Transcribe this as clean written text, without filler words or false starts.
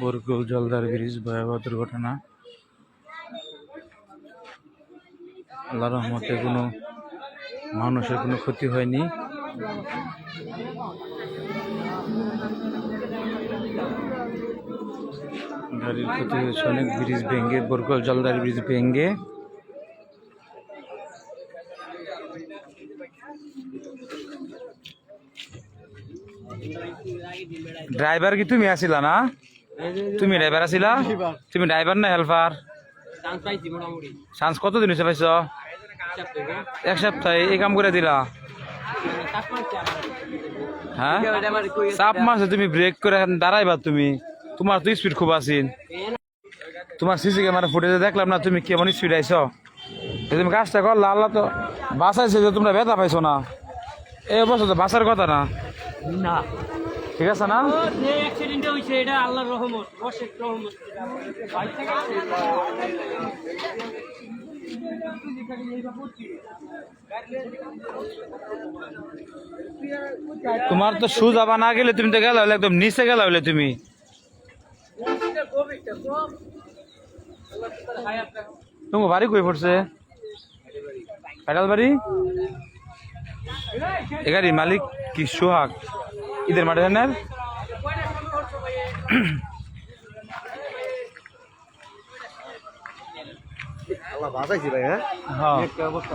Barkal Jaldar bridge ভয়াবহ দুর্ঘটনা। আল্লাহর রহমতে কোনো মানুষের কোনো ক্ষতি হয়নি। গাড়ির ক্ষতি হয়েছে অনেক, ব্রিজ ভেঙে, বরকল জলদার ব্রিজ ভেঙে। ড্রাইভার কি তুমি আসিলা না? তুমি ড্রাইভার আসিলা? তুমি ড্রাইভার না হেল্পার? চান্স কতদিন হয়েছে পাইছ? এক সপ্তাহে এই কাম করে দিলা? হ্যাঁ, চাপ মারছে, তুমি ব্রেক করে দাঁড়াইবা। তুমি, তোমার তো স্পিড খুব আছিস। তোমার সিসি ক্যামেরা ফুটেজে দেখলাম না তুমি কেমন স্পিড আইছো। তুমি কাজটা করলা, আল্লাহ তো বাঁচাইছে যে তোমরা ব্যথা পাইছো না। এই অবস্থা তো বাঁচার কথা না। না ঠিক আছে না? তোমার তো শু যাবা না গেলে, তুমি তো গেলা হলে একদম নিচে গেলা হলে তুমি। তোমার বাড়ি কই পড়ছে? প্যাডাল বাড়ি। এ গাড়ির মালিক কি সোহাগ? ঈদের মাঠে জানার বাঁচাইছি ভাই। হ্যাঁ, অবস্থা